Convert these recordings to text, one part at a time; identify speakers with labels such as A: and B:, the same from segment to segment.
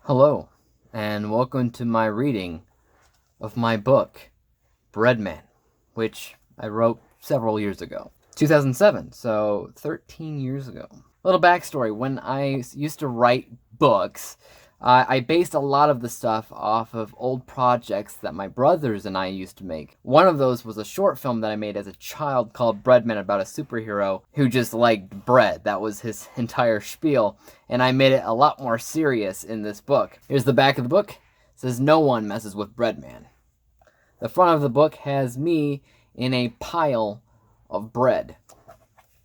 A: Hello, and welcome to my reading of my book, Breadman, which I wrote several years ago. 2007, so 13 years ago. Little backstory, when I used to write books, I based a lot of the stuff off of old projects that my brothers and I used to make. One of those was a short film that I made as a child called Breadman, about a superhero who just liked bread. That was his entire spiel, and I made it a lot more serious in this book. Here's the back of the book. It says, "No one messes with Breadman." The front of the book has me in a pile of bread.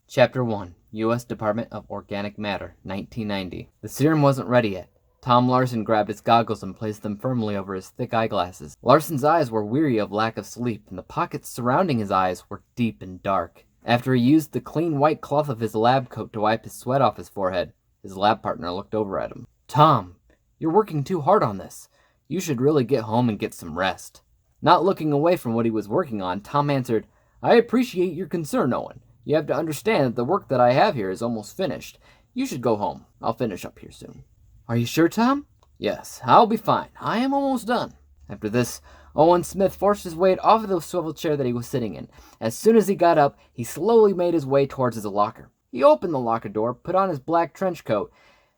A: Chapter 1, U.S. Department of Organic Matter, 1990. The serum wasn't ready yet. Tom Larson grabbed his goggles and placed them firmly over his thick eyeglasses. Larson's eyes were weary of lack of sleep, and the pockets surrounding his eyes were deep and dark. After he used the clean white cloth of his lab coat to wipe his sweat off his forehead, his lab partner looked over at him. "Tom, you're working too hard on this. You should really get home and get some rest." Not looking away from what he was working on, Tom answered, "I appreciate your concern, Owen. You have to understand that the work that I have here is almost finished. You should go home. I'll finish up here soon." "Are you sure, Tom?" "Yes, I'll be fine. I am almost done." After this, Owen Smith forced his weight off of the swivel chair that he was sitting in. As soon as he got up, he slowly made his way towards his locker. He opened the locker door, put on his black trench coat,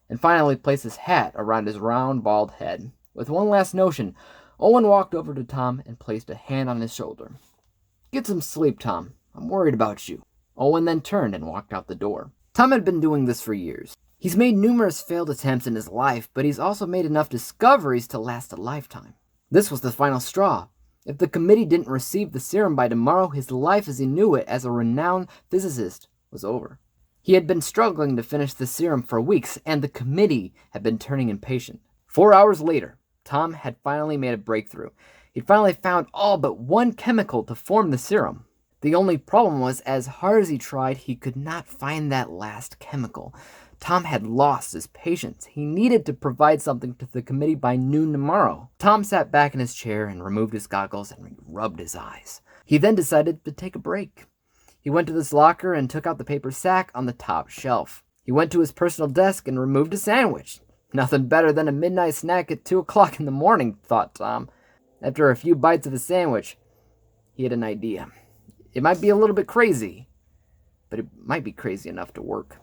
A: and finally placed his hat around his round, bald head. With one last notion, Owen walked over to Tom and placed a hand on his shoulder. "Get some sleep, Tom. I'm worried about you." Owen then turned and walked out the door. Tom had been doing this for years. He's made numerous failed attempts in his life, but he's also made enough discoveries to last a lifetime. This was the final straw. If the committee didn't receive the serum by tomorrow, his life as he knew it as a renowned physicist was over. He had been struggling to finish the serum for weeks, and the committee had been turning impatient. 4 hours later, Tom had finally made a breakthrough. He'd finally found all but one chemical to form the serum. The only problem was, as hard as he tried, he could not find that last chemical. Tom had lost his patience. He needed to provide something to the committee by noon tomorrow. Tom sat back in his chair and removed his goggles and rubbed his eyes. He then decided to take a break. He went to his locker and took out the paper sack on the top shelf. He went to his personal desk and removed a sandwich. Nothing better than a midnight snack at 2 o'clock in the morning, thought Tom. After a few bites of the sandwich, he had an idea. It might be a little bit crazy, but it might be crazy enough to work.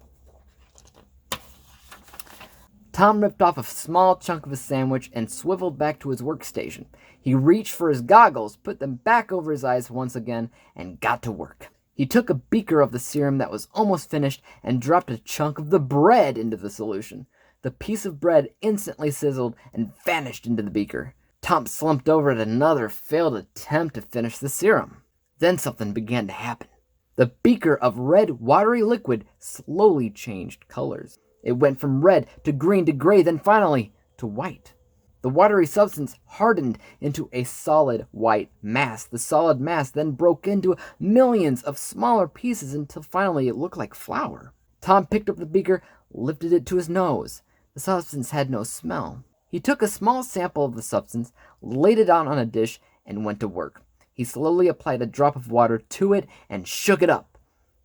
A: Tom ripped off a small chunk of his sandwich and swiveled back to his workstation. He reached for his goggles, put them back over his eyes once again, and got to work. He took a beaker of the serum that was almost finished and dropped a chunk of the bread into the solution. The piece of bread instantly sizzled and vanished into the beaker. Tom slumped over at another failed attempt to finish the serum. Then something began to happen. The beaker of red, watery liquid slowly changed colors. It went from red to green to gray, then finally to white. The watery substance hardened into a solid white mass. The solid mass then broke into millions of smaller pieces until finally it looked like flour. Tom picked up the beaker, lifted it to his nose. The substance had no smell. He took a small sample of the substance, laid it out on a dish, and went to work. He slowly applied a drop of water to it and shook it up.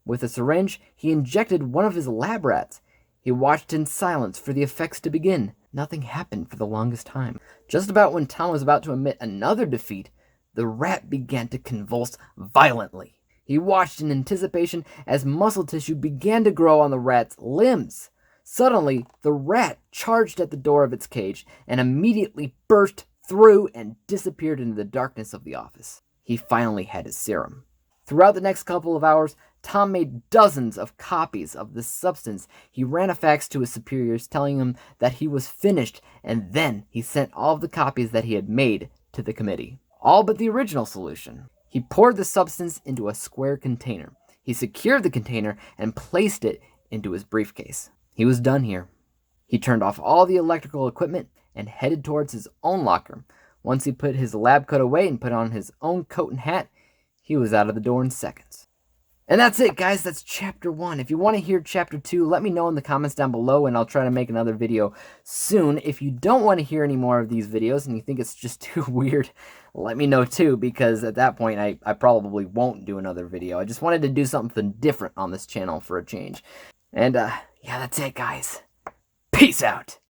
A: With a syringe, he injected one of his lab rats. He watched in silence for the effects to begin. Nothing happened for the longest time. Just about when Tom was about to admit another defeat, the rat began to convulse violently. He watched in anticipation as muscle tissue began to grow on the rat's limbs. Suddenly, the rat charged at the door of its cage and immediately burst through and disappeared into the darkness of the office. He finally had his serum. Throughout the next couple of hours, Tom made dozens of copies of this substance. He ran a fax to his superiors telling them that he was finished, and then he sent all of the copies that he had made to the committee. All but the original solution. He poured the substance into a square container. He secured the container and placed it into his briefcase. He was done here. He turned off all the electrical equipment and headed towards his own locker. Once he put his lab coat away and put on his own coat and hat, he was out of the door in seconds. And that's it, guys. That's chapter 1. If you want to hear chapter 2, let me know in the comments down below, and I'll try to make another video soon. If you don't want to hear any more of these videos and you think it's just too weird, let me know too, because at that point, I probably won't do another video. I just wanted to do something different on this channel for a change. And, yeah, that's it, guys. Peace out.